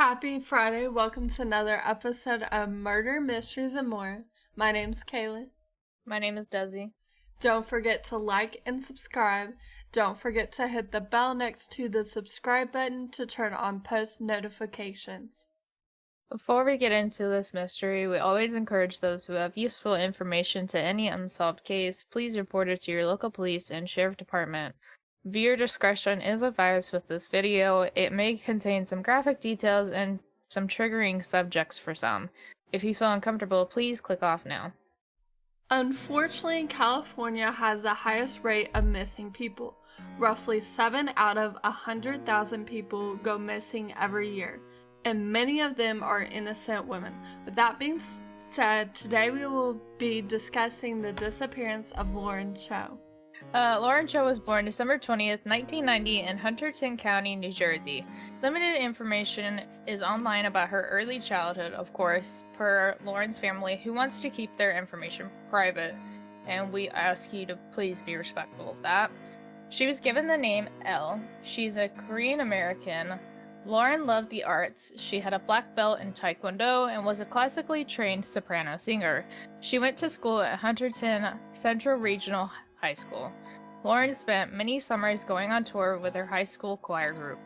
Happy Friday. Welcome to another episode of Murder, Mysteries, and More. My name's Kayla. My name is Desi. Don't forget to like and subscribe. Don't forget to hit the bell next to the subscribe button to turn on post notifications. Before we get into this mystery, we always encourage those who have useful information to any unsolved case, please report it to your local police and sheriff department. Viewer discretion is advised with this video. It may contain some graphic details and some triggering subjects for some. If you feel uncomfortable, please click off now. Unfortunately, California has the highest rate of missing people. Roughly 7 out of 100,000 people go missing every year, and many of them are innocent women. With that being said, today we will be discussing the disappearance of Lauren Cho. Lauren Cho was born December 20th, 1990 in Hunterton County, New Jersey. Limited information is online about her early childhood, of course, per Lauren's family, who wants to keep their information private, and we ask you to please be respectful of that. She was given the name Elle. She's a Korean American. Lauren loved the arts. She had a black belt in Taekwondo and was a classically trained soprano singer. She went to school at Hunterton Central Regional High School. Lauren spent many summers going on tour with her high school choir group.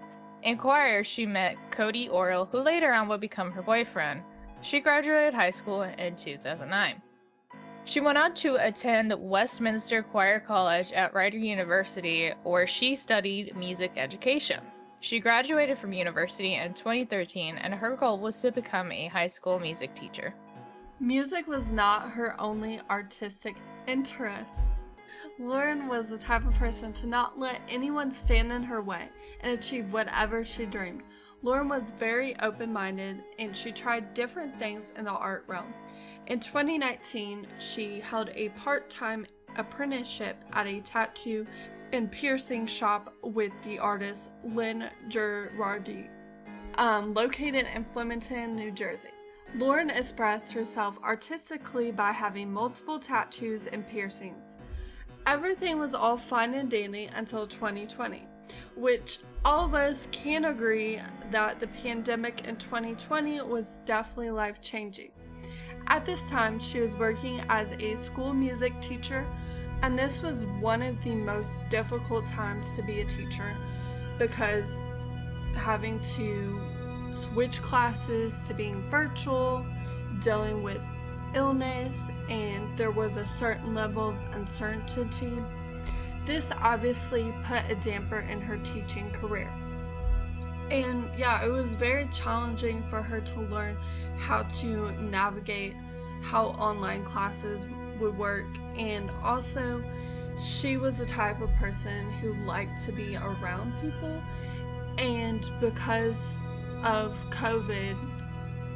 In choir, she met Cody Orell, who later on would become her boyfriend. She graduated high school in 2009. She went on to attend Westminster Choir College at Rider University, where she studied music education. She graduated from university in 2013, and her goal was to become a high school music teacher. Music was not her only artistic interest. Lauren was the type of person to not let anyone stand in her way and achieve whatever she dreamed. Lauren was very open-minded and she tried different things in the art realm. In 2019, she held a part-time apprenticeship at a tattoo and piercing shop with the artist Lynn Gerardi, located in Flemington, New Jersey. Lauren expressed herself artistically by having multiple tattoos and piercings. Everything was all fine and dandy until 2020, which all of us can agree that the pandemic in 2020 was definitely life-changing. At this time, she was working as a school music teacher, and this was one of the most difficult times to be a teacher because having to switch classes to being virtual, dealing with illness, and there was a certain level of uncertainty. This obviously put a damper in her teaching career. And yeah, it was very challenging for her to learn how to navigate how online classes would work, and also she was the type of person who liked to be around people, and because of COVID,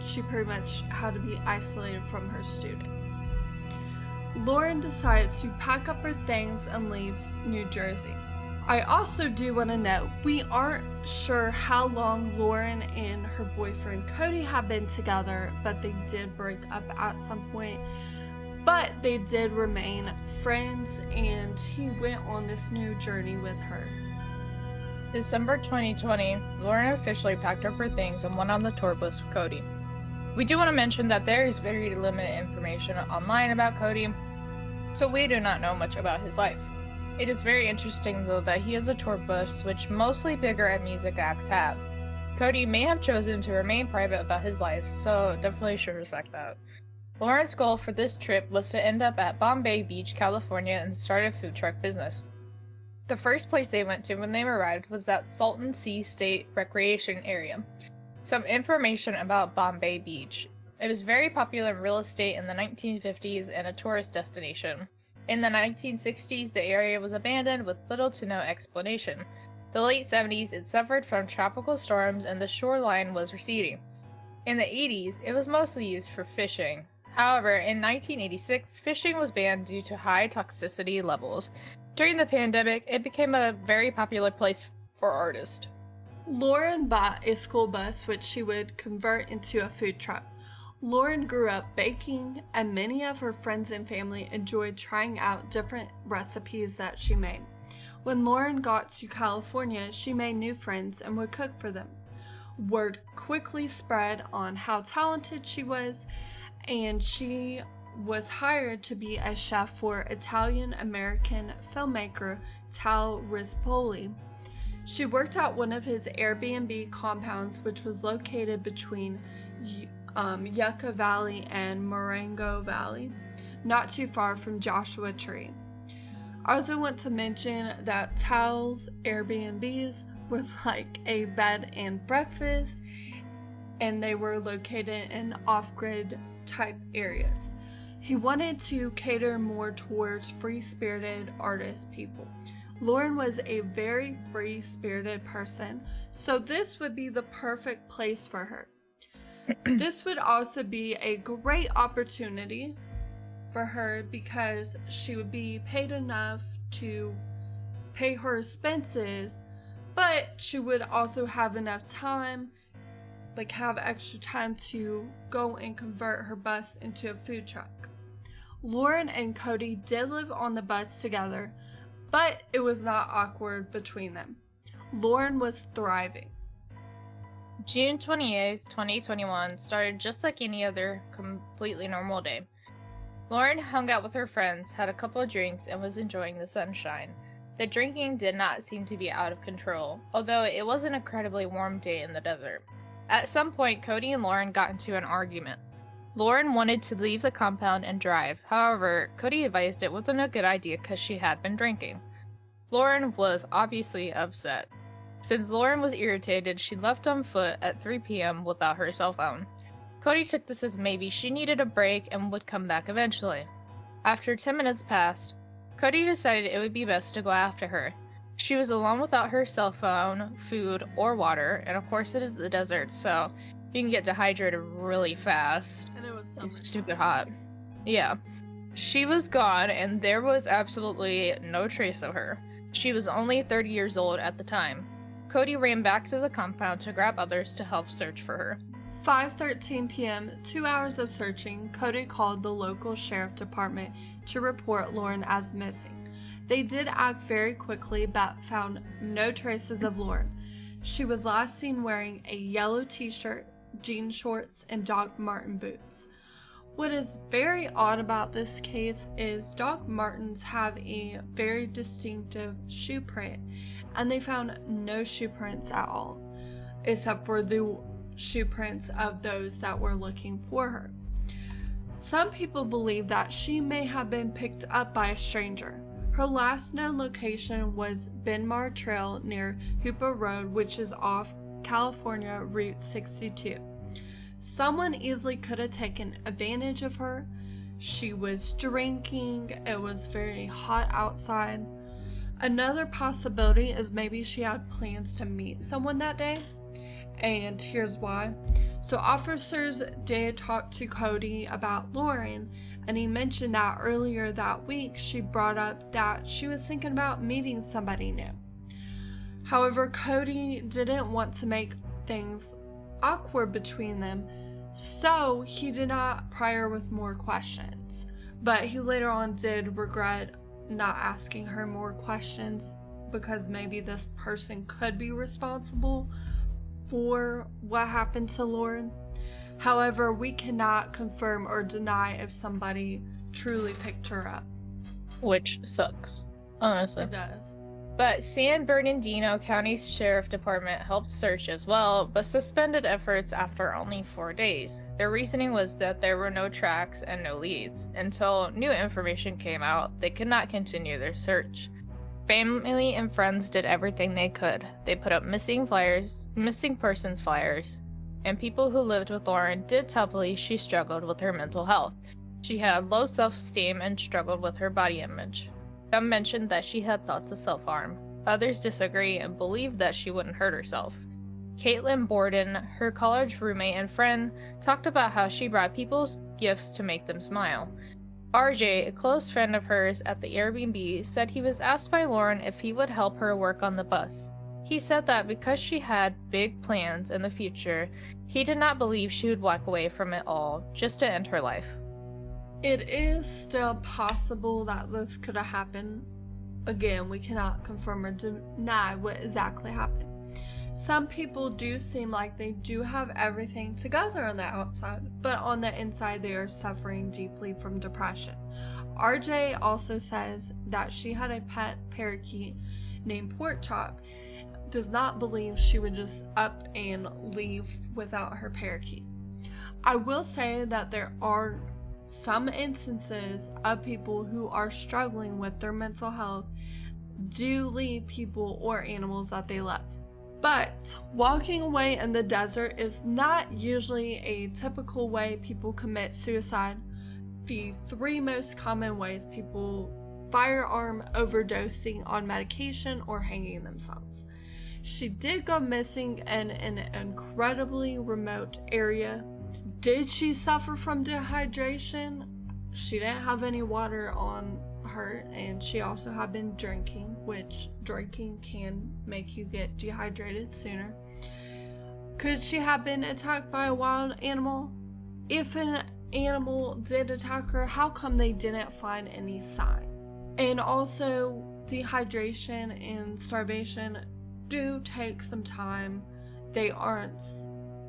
she pretty much had to be isolated from her students. Lauren decided to pack up her things and leave New Jersey. I also do want to note, we aren't sure how long Lauren and her boyfriend Cody have been together, but they did break up at some point. But they did remain friends, and he went on this new journey with her. December 2020, Lauren officially packed up her things and went on the tour bus with Cody. We do want to mention that there is very limited information online about Cody, so we do not know much about his life. It is very interesting though that he has a tour bus, which mostly bigger music acts have. Cody may have chosen to remain private about his life, so definitely should respect that. Lauren's goal for this trip was to end up at Bombay Beach, California and start a food truck business. The first place they went to when they arrived was at Salton Sea State Recreation Area. Some information about Bombay Beach. It was very popular in real estate in the 1950s and a tourist destination. In the 1960s, the area was abandoned with little to no explanation. The late 70s, it suffered from tropical storms and the shoreline was receding. In the 80s, it was mostly used for fishing. However, in 1986, fishing was banned due to high toxicity levels. During the pandemic, it became a very popular place for artists. Lauren bought a school bus which she would convert into a food truck. Lauren grew up baking, and many of her friends and family enjoyed trying out different recipes that she made. When Lauren got to California, she made new friends and would cook for them. Word quickly spread on how talented she was, and she was hired to be a chef for Italian-American filmmaker Tal Rispoli. She worked at one of his Airbnb compounds, which was located between Yucca Valley and Marengo Valley, not too far from Joshua Tree. I also want to mention that Tal's Airbnbs were like a bed and breakfast, and they were located in off-grid type areas. He wanted to cater more towards free-spirited artist people. Lauren was a very free-spirited person, so this would be the perfect place for her. This would also be a great opportunity for her because she would be paid enough to pay her expenses, but she would also have enough time, have extra time to go and convert her bus into a food truck. Lauren and Cody did live on the bus together, but it was not awkward between them. Lauren was thriving. June 28th, 2021 started just like any other completely normal day. Lauren hung out with her friends, had a couple of drinks, and was enjoying the sunshine. The drinking did not seem to be out of control, although it was an incredibly warm day in the desert. At some point, Cody and Lauren got into an argument. Lauren wanted to leave the compound and drive. However, Cody advised it wasn't a good idea because she had been drinking. Lauren was obviously upset. Since Lauren was irritated, she left on foot at 3 p.m. without her cell phone. Cody took this as maybe she needed a break and would come back eventually. After 10 minutes passed, Cody decided it would be best to go after her. She was alone without her cell phone, food, or water, and of course it is the desert, so you can get dehydrated really fast. And it was It's stupid hot. Yeah. She was gone, and there was absolutely no trace of her. She was only 30 years old at the time. Cody ran back to the compound to grab others to help search for her. 5:13 p.m., 2 hours of searching, Cody called the local sheriff department to report Lauren as missing. They did act very quickly but found no traces of Lauren. She was last seen wearing a yellow t-shirt, jean shorts, and Doc Marten boots. What is very odd about this case is Doc Martens have a very distinctive shoe print, and they found no shoe prints at all, except for the shoe prints of those that were looking for her. Some people believe that she may have been picked up by a stranger. Her last known location was Benmar Trail near Hooper Road, which is off California Route 62. Someone easily could have taken advantage of her. She was drinking, it was very hot outside. Another possibility is maybe she had plans to meet someone that day, and here's why. So officers did talk to Cody about Lauren, and he mentioned that earlier that week she brought up that she was thinking about meeting somebody new. However, Cody didn't want to make things awkward between them, so he did not pry her with more questions. But he later on did regret not asking her more questions because maybe this person could be responsible for what happened to Lauren. However, we cannot confirm or deny if somebody truly picked her up. Which sucks, honestly. It does. But San Bernardino County Sheriff Department helped search as well, but suspended efforts after only 4 days. Their reasoning was that there were no tracks and no leads. Until new information came out, they could not continue their search. Family and friends did everything they could. They put up missing persons flyers, and people who lived with Lauren did tell police she struggled with her mental health. She had low self-esteem and struggled with her body image. Some mentioned that she had thoughts of self-harm. Others disagree and believed that she wouldn't hurt herself. Caitlin Borden, her college roommate and friend, talked about how she brought people's gifts to make them smile. RJ, a close friend of hers at the Airbnb, said he was asked by Lauren if he would help her work on the bus. He said that because she had big plans in the future, he did not believe she would walk away from it all just to end her life. It is still possible that this could have happened. Again, we cannot confirm or deny what exactly happened. Some people do seem like they do have everything together on the outside, but on the inside they are suffering deeply from depression. RJ also says that she had a pet parakeet named Pork Chop, does not believe she would just up and leave without her parakeet. I will say that there are some instances of people who are struggling with their mental health do leave people or animals that they love. But walking away in the desert is not usually a typical way people commit suicide. The 3 most common ways people firearm overdosing on medication or hanging themselves. She did go missing in an incredibly remote area. Did she suffer from dehydration? She didn't have any water on her, and she also had been drinking, which drinking can make you get dehydrated sooner. Could she have been attacked by a wild animal? If an animal did attack her, how come they didn't find any sign? And also, dehydration and starvation do take some time. They aren't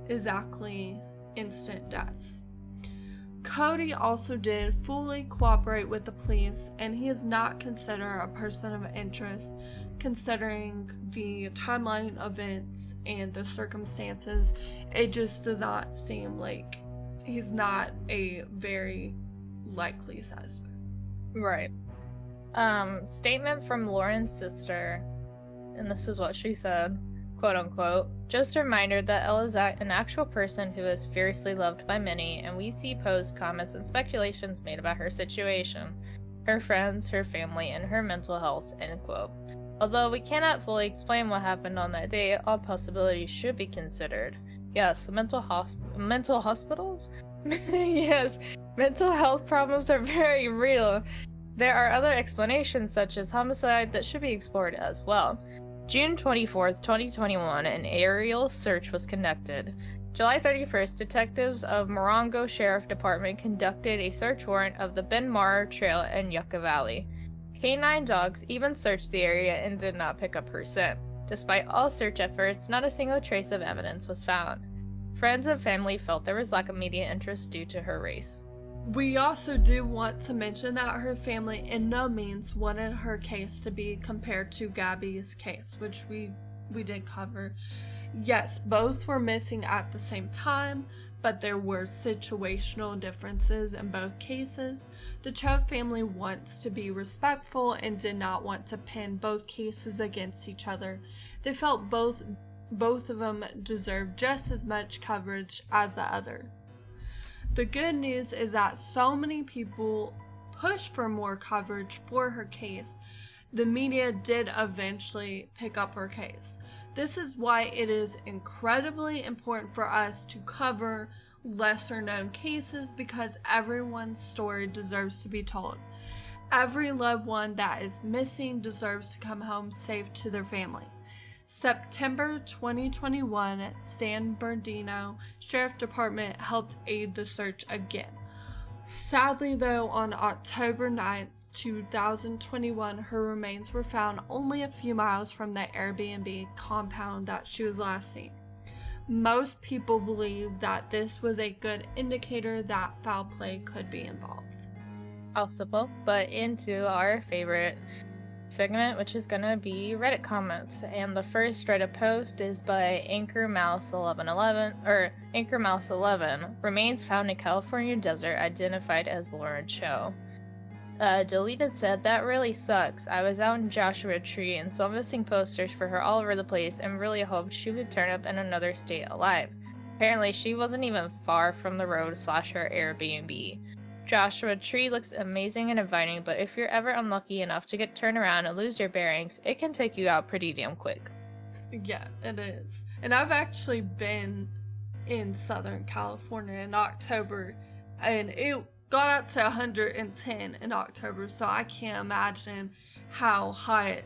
exactly instant deaths. Cody also did fully cooperate with the police, and he is not considered a person of interest considering the timeline of events and the circumstances. It just does not seem like he's not a very likely suspect. Right. Statement from Lauren's sister, and this is what she said, quote unquote, "Just a reminder that Elle is an actual person who is fiercely loved by many, and we see posts, comments, and speculations made about her situation, her friends, her family, and her mental health," end quote. Although we cannot fully explain what happened on that day, all possibilities should be considered. Yes, the mental hospitals? Yes, mental health problems are very real. There are other explanations, such as homicide, that should be explored as well. June 24th, 2021, an aerial search was conducted. July 31st, detectives of Morongo Sheriff Department conducted a search warrant of the Ben Mar Trail in Yucca Valley. Canine dogs even searched the area and did not pick up her scent. Despite all search efforts, not a single trace of evidence was found. Friends and family felt there was lack of media interest due to her race. We also do want to mention that her family in no means wanted her case to be compared to Gabby's case, which we did cover. Yes, both were missing at the same time, but there were situational differences in both cases. The Cho family wants to be respectful and did not want to pin both cases against each other. They felt both of them deserved just as much coverage as the other. The good news is that so many people pushed for more coverage for her case. The media did eventually pick up her case. This is why it is incredibly important for us to cover lesser known cases, because everyone's story deserves to be told. Every loved one that is missing deserves to come home safe to their family. September 2021, San Bernardino Sheriff Department helped aid the search again. Sadly though, on October 9th, 2021, her remains were found only a few miles from the Airbnb compound that she was last seen. Most people believe that this was a good indicator that foul play could be involved. Possible, but into our favorite segment, which is gonna be Reddit comments, and the first Reddit post is by Anchormouse11 remains found in California desert identified as Lauren Cho. Deleted said, "That really sucks. I was out in Joshua Tree and saw missing posters for her all over the place and really hoped she would turn up in another state alive. Apparently she wasn't even far from the road / her Airbnb. Joshua Tree looks amazing and inviting, but if you're ever unlucky enough to get turned around and lose your bearings, it can take you out pretty damn quick." Yeah, it is. And I've actually been in Southern California in October, and it got up to 110 in October, so I can't imagine how hot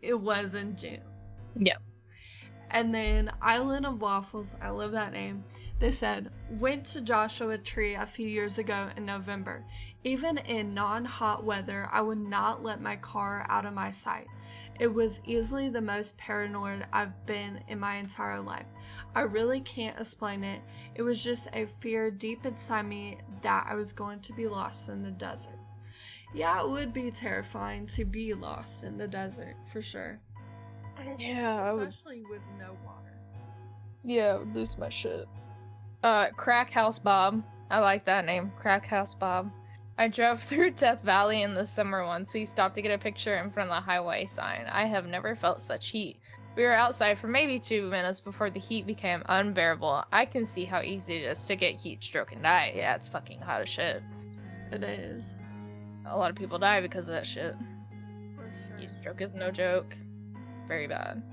it was in June. Yep. And then Island of Waffles, I love that name. They said, went to Joshua Tree a few years ago in November. Even in non-hot weather, I would not let my car out of my sight. It was easily the most paranoid I've been in my entire life. I really can't explain it. It was just a fear deep inside me that I was going to be lost in the desert. Yeah, it would be terrifying to be lost in the desert, for sure. Yeah, Especially with no water. Yeah, I would lose my shit. Crack House Bob. I like that name, Crack House Bob. I drove through Death Valley in the summer once. We stopped to get a picture in front of the highway sign. I have never felt such heat. We were outside for maybe 2 minutes before the heat became unbearable. I can see how easy it is to get heat stroke and die. Yeah, it's fucking hot as shit. It is. A lot of people die because of that shit. For sure. Heat stroke is no joke. Very bad.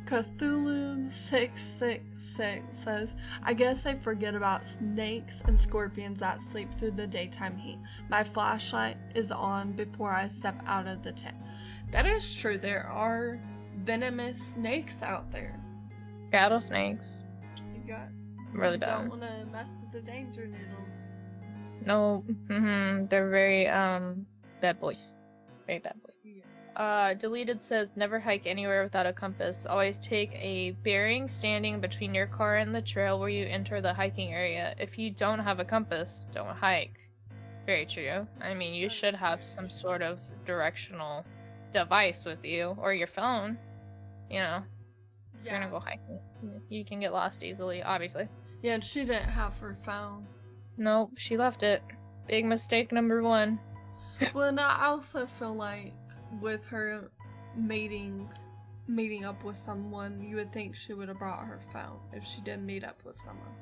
Cthulhu 666 says, I guess I forget about snakes and scorpions that sleep through the daytime heat. My flashlight is on before I step out of the tent. That is true. There are venomous snakes out there. Rattlesnakes. You got Really you bad. don't want to mess with the danger needle. No, they're very, bad boys. Very bad boys. Deleted says, never hike anywhere without a compass. Always take a bearing standing between your car and the trail where you enter the hiking area. If you don't have a compass, don't hike. Very true. I mean, you should have some sort of directional device with you, or your phone. You know, if you're gonna go hiking. You can get lost easily, obviously. Yeah, and she didn't have her phone. Nope, she left it. Big mistake number 1. Well, and I also feel like with her meeting up with someone, you would think she would have brought her phone if she did meet up with someone.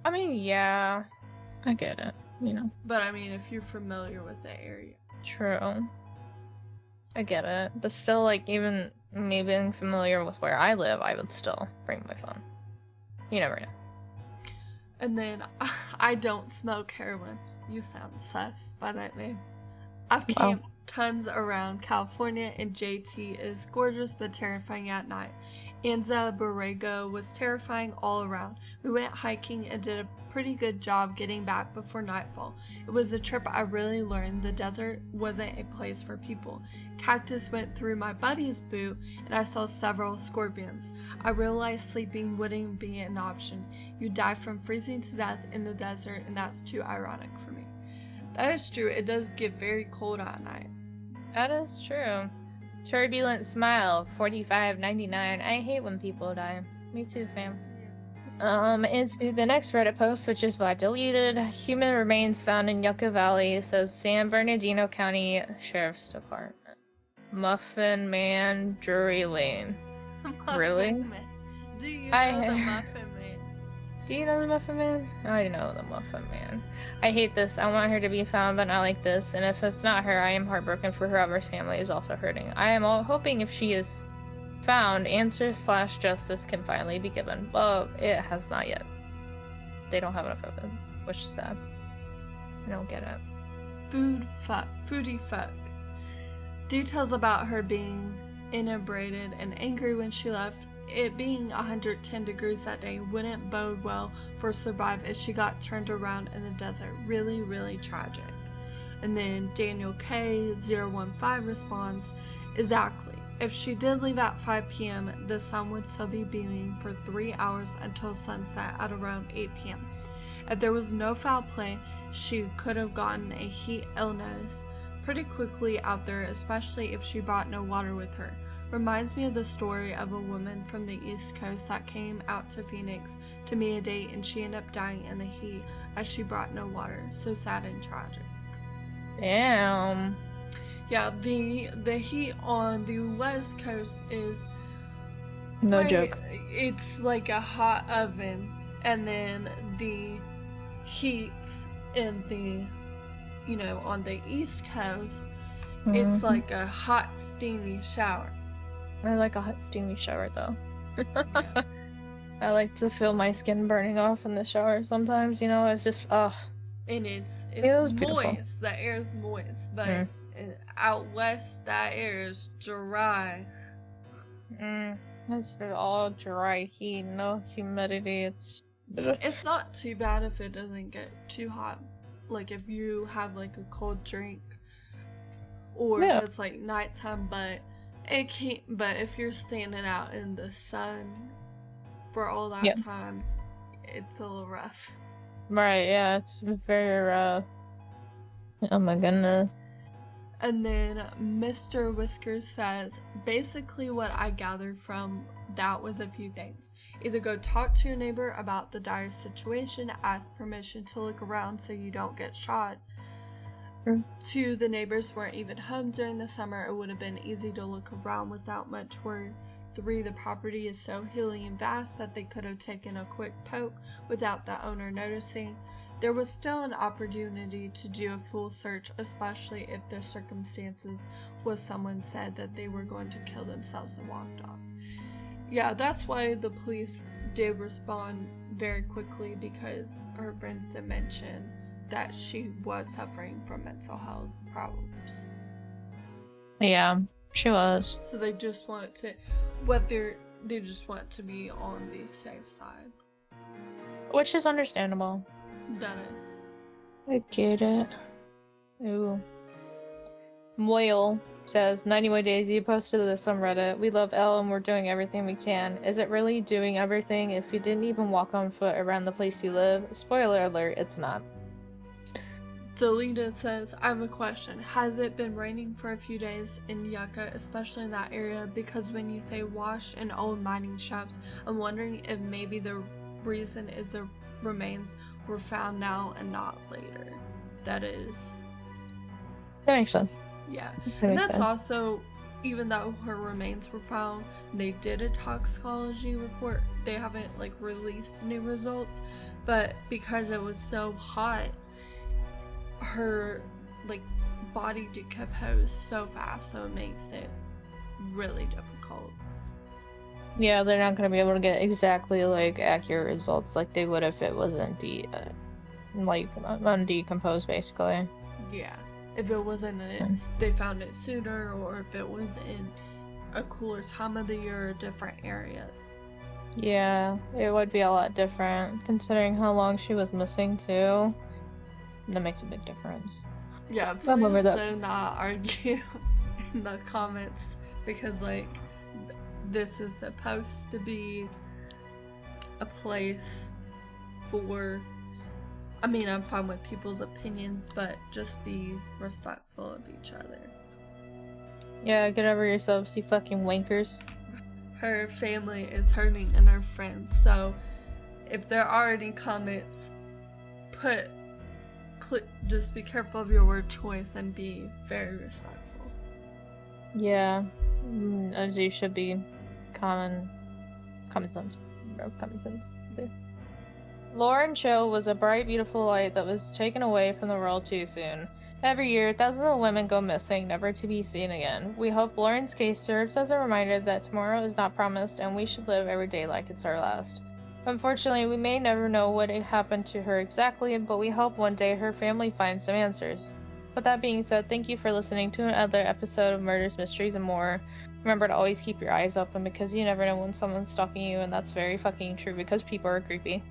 I mean, yeah, I get it, you know. But I mean, if you're familiar with the area. True. I get it. But still, like, even me being familiar with where I live, I would still bring my phone. You never know. And then, I don't smoke heroin. You sound sus by that name. I've camped tons around California, and JT is gorgeous but terrifying at night. Anza Borrego was terrifying all around. We went hiking and did a pretty good job getting back before nightfall. It was a trip I really learned the desert wasn't a place for people. Cactus went through my buddy's boot, and I saw several scorpions. I realized sleeping wouldn't be an option. You die from freezing to death in the desert, and that's too ironic for me. That is true. It does get very cold at night. That is true. Turbulent Smile, 45.99. I hate when people die. Me too, fam. Into the next Reddit post, which is by Deleted. Human remains found in Yucca Valley, says San Bernardino County Sheriff's Department. Muffin Man, Drury Lane. Really? Man. Do you know the Muffin Man? Do you know the Muffin Man? I know the Muffin Man. I hate this. I want her to be found, but not like this. And if it's not her, I am heartbroken for whoever's family is also hurting. I am all hoping if she is found, answer/justice can finally be given. Well, it has not yet. They don't have enough evidence, which is sad. I don't get it. Foodie fuck. Details about her being inebriated and angry when she left. It being 110 degrees that day wouldn't bode well for Survive if she got turned around in the desert. Really, really tragic. And then Daniel K015 responds, exactly. If she did leave at 5 p.m., the sun would still be beaming for 3 hours until sunset at around 8 p.m. If there was no foul play, she could have gotten a heat illness pretty quickly out there, especially if she brought no water with her. Reminds me of the story of a woman from the East Coast that came out to Phoenix to meet a date, and she ended up dying in the heat as she brought no water. So sad and tragic. Damn. Yeah, the heat on the West Coast is no joke. It's like a hot oven, and then the heat in the, on the East Coast, it's like a hot, steamy shower. I like a hot, steamy shower, though. I like to feel my skin burning off in the shower sometimes, it's just, ugh. And it's moist. Beautiful. The air is moist, but out west, that air is dry. It's all dry heat, no humidity. It's It's not too bad if it doesn't get too hot. Like if you have like a cold drink, or if it's like nighttime, but it can't. But if you're standing out in the sun for all that time, it's a little rough. Right, yeah, it's very rough. Oh my goodness. And then Mr. Whiskers says, basically what I gathered from that was a few things. Either go talk to your neighbor about the dire situation, ask permission to look around so you don't get shot. 2, the neighbors weren't even home during the summer. It would have been easy to look around without much worry. 3, the property is so hilly and vast that they could have taken a quick poke without the owner noticing. There was still an opportunity to do a full search, especially if the circumstances was someone said that they were going to kill themselves and walked off. Yeah, that's why the police did respond very quickly, because her friends did mention that she was suffering from mental health problems. Yeah, she was. So they just want to, they just want to be on the safe side. Which is understandable. That is. I get it. Ooh. Moyle says, 91 Days, you posted this on Reddit. We love Elle and we're doing everything we can. Is it really doing everything if you didn't even walk on foot around the place you live? Spoiler alert, it's not. Delita says, I have a question. Has it been raining for a few days in Yucca, especially in that area? Because when you say wash in old mining shafts, I'm wondering if maybe the reason is the remains were found now and not later. That makes sense. Yeah. And that's also, even though her remains were found, they did a toxicology report. They haven't released any results, but because it was so hot, her body decomposed so fast, so it makes it really difficult. Yeah, they're not going to be able to get exactly accurate results like they would if it wasn't undecomposed, basically. Yeah, if it wasn't they found it sooner, or if it was in a cooler time of the year or a different area. Yeah, it would be a lot different considering how long she was missing too. That makes a big difference. Yeah, please do not argue in the comments, because this is supposed to be a place for, I'm fine with people's opinions, but just be respectful of each other. Yeah, get over yourselves, you fucking wankers. Her family is hurting and her friends, so if there are any comments, just be careful of your word choice and be very respectful. Yeah, as you should be. Common sense. Common sense. Lauren Cho was a bright, beautiful light that was taken away from the world too soon. Every year, thousands of women go missing, never to be seen again. We hope Lauren's case serves as a reminder that tomorrow is not promised and we should live every day like it's our last. Unfortunately, we may never know what happened to her exactly, but we hope one day her family finds some answers. With that being said, thank you for listening to another episode of Murders, Mysteries, and More. Remember to always keep your eyes open because you never know when someone's stalking you, and that's very fucking true because people are creepy.